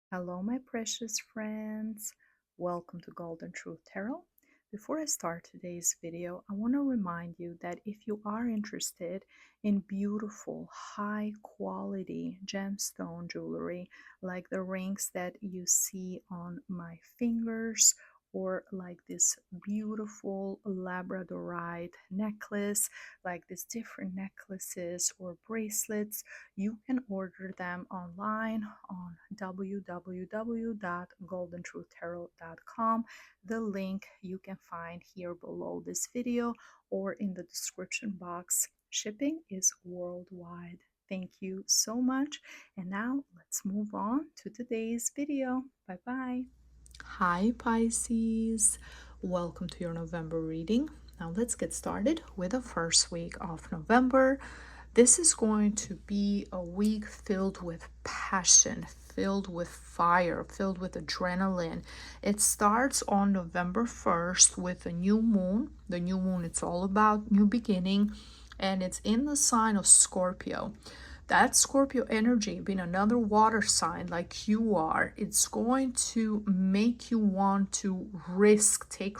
Hello, my precious friends. Welcome to Golden Truth Tarot. Before I start today's video, I want to remind you that if you are interested in beautiful, high quality gemstone jewelry, like the rings that you see on my fingers, or like this beautiful labradorite necklace, like these different necklaces or bracelets, you can order them online on www.goldentruthtarot.com. The link you can find here below this video or in the description box. Shipping is worldwide. Thank you so much. And now let's move on to today's video. Bye bye. Hi, Pisces. Welcome to your November reading. Now let's get started with the first week of November. This is going to be a week filled with passion, filled with fire, filled with adrenaline. It starts on November 1st with a new moon. The new moon, it's all about new beginning, and it's in the sign of Scorpio. That Scorpio energy, being another water sign like you are, it's going to make you want to risk, take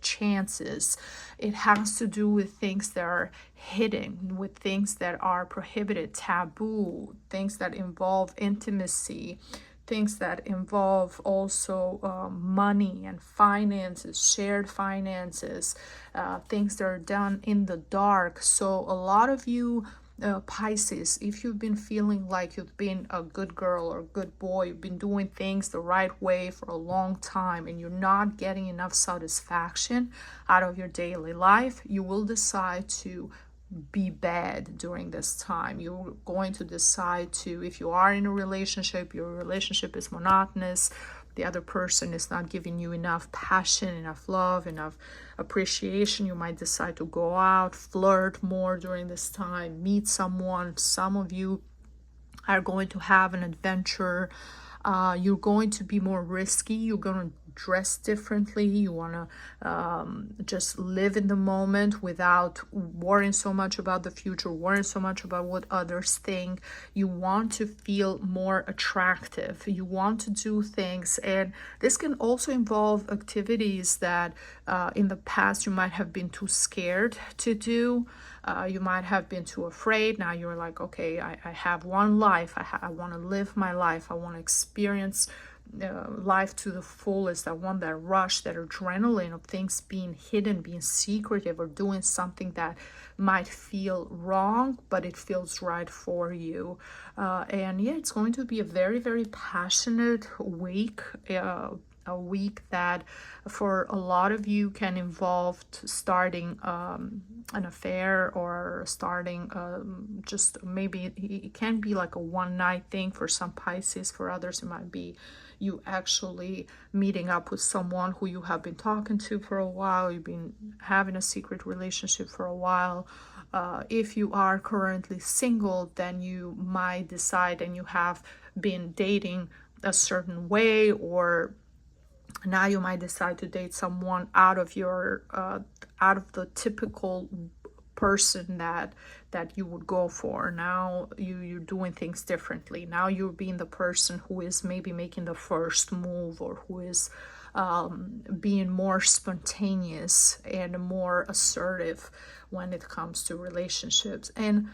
chances. It has to do with things that are hidden, with things that are prohibited, taboo, things that involve intimacy, things that involve also money and finances, shared finances, things that are done in the dark. So a lot of you Pisces, if you've been feeling like you've been a good girl or a good boy, you've been doing things the right way for a long time and you're not getting enough satisfaction out of your daily life, you will decide to be bad during this time. You're going to decide to, if you are in a relationship, your relationship is monotonous, the other person is not giving you enough passion, enough love, enough appreciation, you might decide to go out, flirt more during this time, meet someone. Some of you are going to have an adventure. You're going to be more risky. You're going to dress differently. You want to just live in the moment without worrying so much about the future, worrying so much about what others think. You want to feel more attractive. You want to do things. And this can also involve activities that in the past you might have been too scared to do. You might have been too afraid. Now you're like, okay, I have one life. I want to live my life. I want to experience life to the fullest. I want that rush, that adrenaline of things being hidden, being secretive, or doing something that might feel wrong, but it feels right for you. And yeah, it's going to be a very, very passionate week. A week that for a lot of you can involve starting an affair or starting just maybe it can be like a one night thing for some Pisces. For others it might be you actually meeting up with someone who you have been talking to for a while, you've been having a secret relationship for a while. If you are currently single, then you might decide and you have been dating a certain way, or now you might decide to date someone out of your out of the typical person that you would go for. Now you're doing things differently. Now you're being the person who is maybe making the first move, or who is being more spontaneous and more assertive when it comes to relationships. And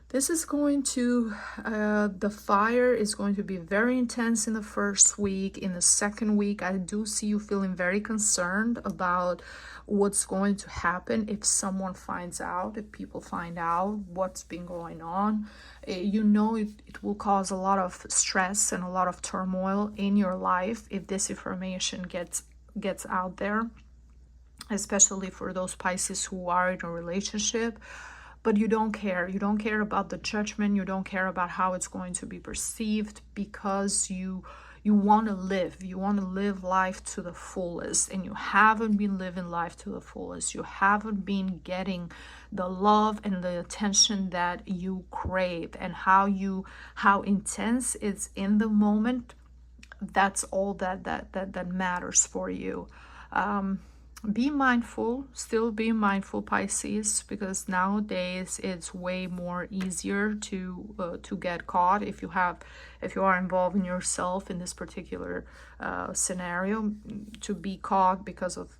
this is going to, the fire is going to be very intense in the first week. In the second week, I do see you feeling very concerned about what's going to happen if someone finds out, if people find out what's been going on. You know, it will cause a lot of stress and a lot of turmoil in your life if this information gets out there, especially for those Pisces who are in a relationship. But you don't care. You don't care about the judgment. You don't care about how it's going to be perceived, because you want to live. You want to live life to the fullest, and you haven't been living life to the fullest. You haven't been getting the love and the attention that you crave, and how intense it's in the moment. That's all that matters for you. be mindful, still be mindful, Pisces, because nowadays it's way more easier to get caught if you are involving yourself in this particular scenario, to be caught because of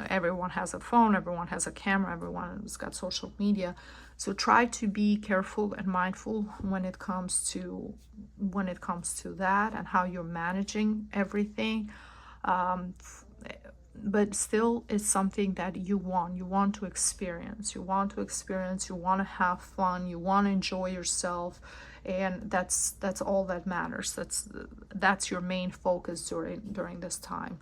everyone has a phone, everyone has a camera, everyone's got social media. So try to be careful and mindful when it comes to that, and how you're managing everything. But still, it's something that you want to experience, you want to have fun, you want to enjoy yourself, and that's all that matters. That's your main focus during this time.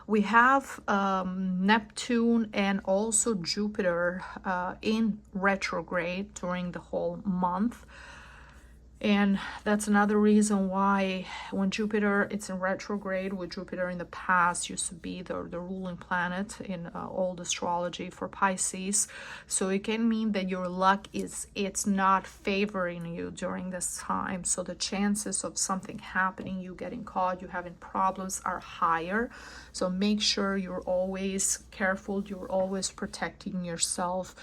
We have Neptune and also Jupiter in retrograde during the whole month. And that's another reason why when Jupiter, it's in retrograde, with Jupiter in the past used to be the ruling planet in old astrology for Pisces. So it can mean that your luck it's not favoring you during this time. So the chances of something happening, you getting caught, you having problems, are higher. So make sure you're always careful, you're always protecting yourself.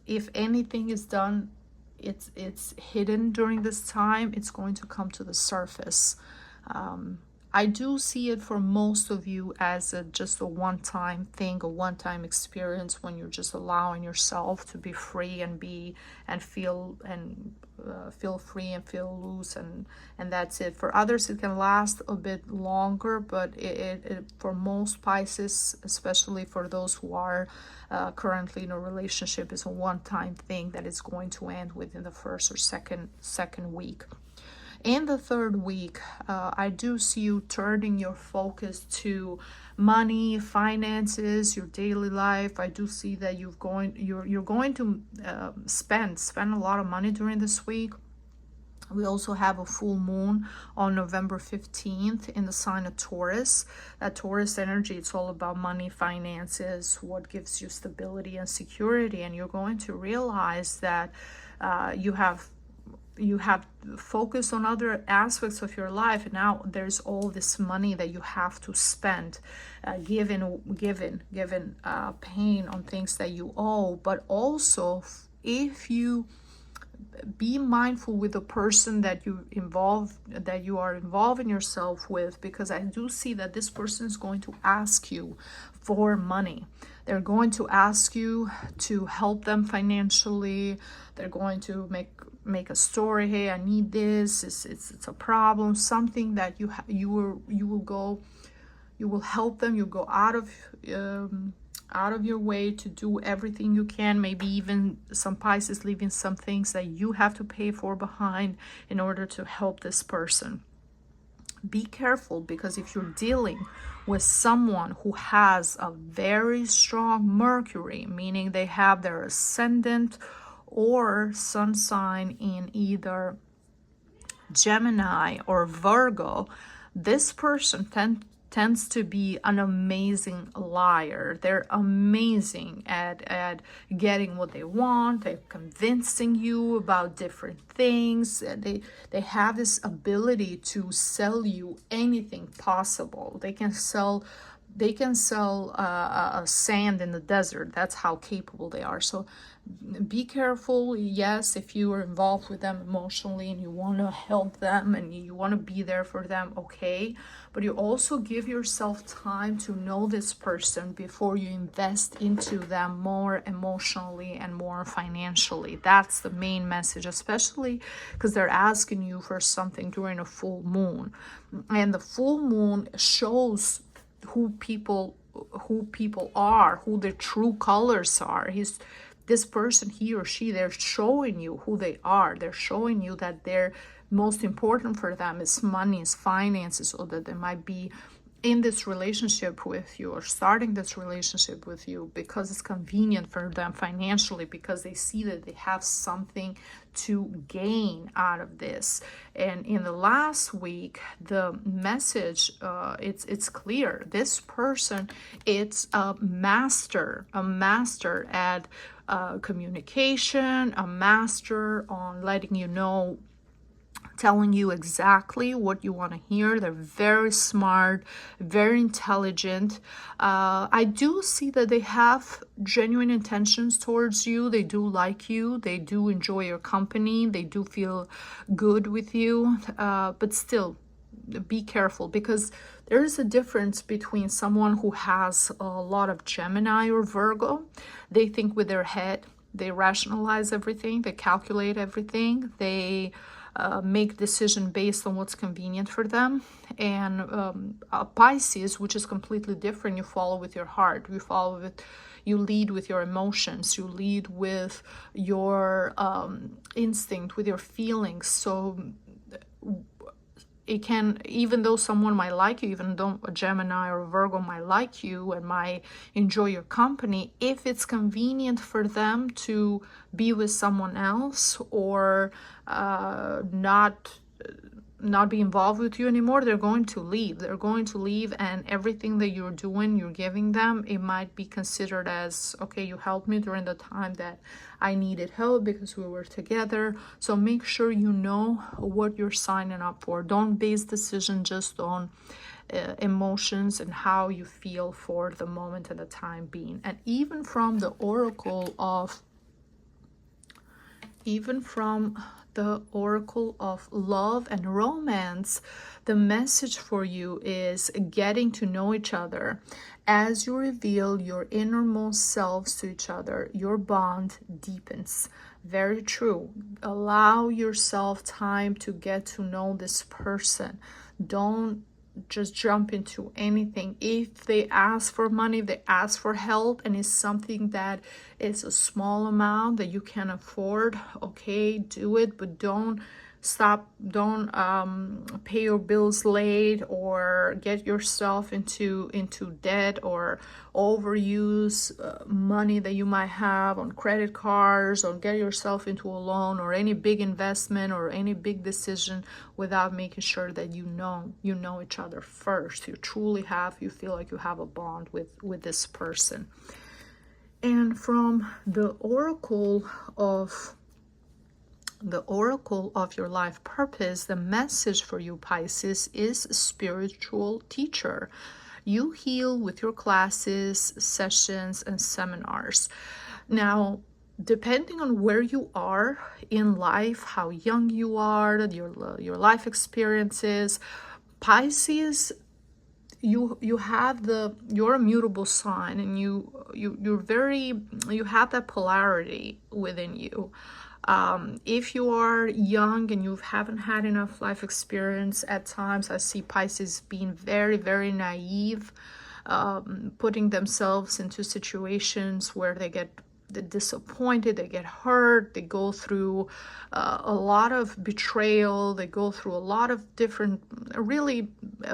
If anything is done, it's hidden during this time, it's going to come to the surface. I do see it for most of you as just a one-time thing, a one-time experience, when you're just allowing yourself to be free and feel free and feel loose, and that's it. For others, it can last a bit longer, but it for most Pisces, especially for those who are currently in a relationship, is a one-time thing that is going to end within the first or second week. In the third week, I do see you turning your focus to money, finances, your daily life. I do see that you're going to spend a lot of money during this week. We also have a full moon on November 15th in the sign of Taurus. That Taurus energy, it's all about money, finances, what gives you stability and security. And you're going to realize that you have focused on other aspects of your life, and now there's all this money that you have to spend, given pain on things that you owe. But also, if you be mindful with the person that you are involving yourself with, because I do see that this person is going to ask you for money. They're going to ask you to help them financially. They're going to make a story. Hey, I need this. It's a problem. Something that you will help them. You go out of your way to do everything you can. Maybe even some Pisces leaving some things that you have to pay for behind in order to help this person. Be careful, because if you're dealing with someone who has a very strong Mercury, meaning they have their ascendant or sun sign in either Gemini or Virgo, this person tends to be an amazing liar. They're amazing at getting what they want. They're convincing you about different things. They have this ability to sell you anything possible. They can sell sand in the desert. That's how capable they are. So be careful. Yes, if you are involved with them emotionally and you want to help them and you want to be there for them, okay, but you also give yourself time to know this person before you invest into them more emotionally and more financially. That's the main message, especially because they're asking you for something during a full moon, and the full moon shows who people are, who their true colors are. This person, he or she, they're showing you who they are. They're showing you that they're most important for them is money, is finances, or that they might be in this relationship with you or starting this relationship with you because it's convenient for them financially, because they see that they have something to gain out of this. And in the last week, the message, it's clear. This person, it's a master at communication, a master on letting you know telling you exactly what you want to hear. They're very smart, very intelligent. I do see that they have genuine intentions towards you. They do like you. They do enjoy your company. They do feel good with you. But still, be careful, because there is a difference between someone who has a lot of Gemini or Virgo. They think with their head, they rationalize everything, they calculate everything, they make decision based on what's convenient for them. And Pisces, which is completely different, you follow with your heart, you lead with your emotions, you lead with your instinct, with your feelings. So it can, even though someone might like you, even though a Gemini or a Virgo might like you and might enjoy your company, if it's convenient for them to be with someone else, or not be involved with you anymore, they're going to leave. They're going to leave, and everything that you're doing, you're giving them, it might be considered as, okay, you helped me during the time that I needed help because we were together. So make sure you know what you're signing up for. Don't base decision just on emotions and how you feel for the moment and the time being. And even from the oracle of love and romance, the message for you is getting to know each other. As you reveal your innermost selves to each other, your bond deepens. Very true. Allow yourself time to get to know this person. Don't just jump into anything. If they ask for money, if they ask for help, and it's something that is a small amount that you can afford, okay, do it, but don't pay your bills late, or get yourself into debt, or overuse money that you might have on credit cards, or get yourself into a loan, or any big investment or any big decision without making sure that you know each other first. You feel like you have a bond with this person. And from the oracle of your life purpose, the message for you, Pisces, is spiritual teacher. You heal with your classes, sessions, and seminars. Now, depending on where you are in life, how young you are, your life experiences, Pisces, you're a mutable sign, and you have that polarity within you. If you are young and you haven't had enough life experience, at times I see Pisces being very, very naive, putting themselves into situations where they get disappointed, they get hurt, they go through a lot of betrayal, they go through a lot of different really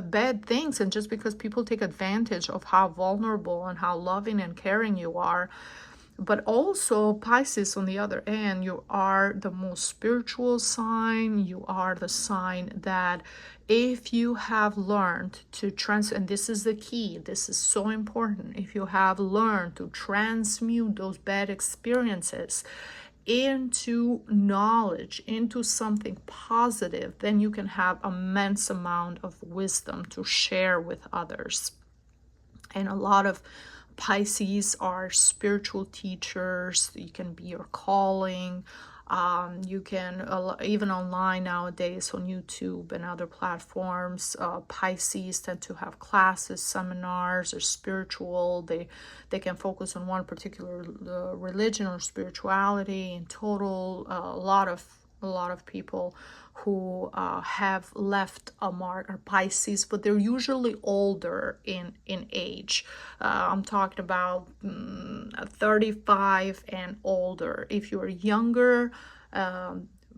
bad things. And just because people take advantage of how vulnerable and how loving and caring you are. But also, Pisces, on the other end, you are the most spiritual sign. You are the sign that if you have learned to and this is the key, this is so important, if you have learned to transmute those bad experiences into knowledge, into something positive, then you can have immense amount of wisdom to share with others. And a lot of Pisces are spiritual teachers. You can be your calling. You can, even online nowadays on YouTube and other platforms, Pisces tend to have classes, seminars, or spiritual. They can focus on one particular religion or spirituality. In total, a lot of people who have left a mark are Pisces, but they're usually older in age. I'm talking about 35 and older. If you're younger,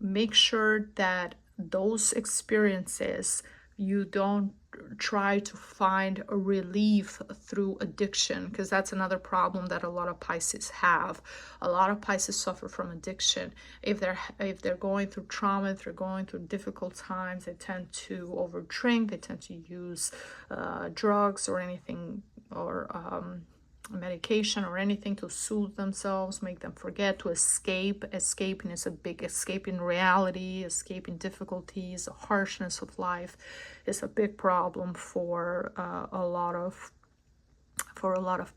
make sure that those experiences, you don't try to find a relief through addiction, because that's another problem that a lot of Pisces have. A lot of Pisces suffer from addiction. If they're going through trauma, if they're going through difficult times, they tend to overdrink, they tend to use drugs or anything, or medication or anything to soothe themselves, make them forget, to escape. Escaping is a big escape in reality, escaping difficulties, the harshness of life is a big problem for a lot of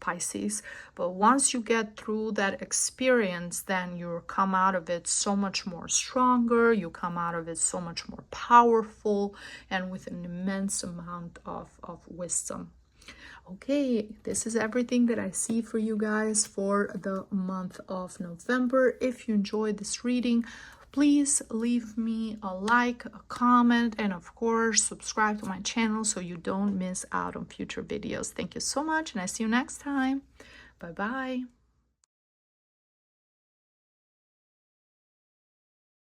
Pisces. But once you get through that experience, then you come out of it so much more stronger, you come out of it so much more powerful, and with an immense amount of wisdom. Okay, this is everything that I see for you guys for the month of November. If you enjoyed this reading, please leave me a like, a comment, and of course, subscribe to my channel so you don't miss out on future videos. Thank you so much, and I see you next time. Bye-bye.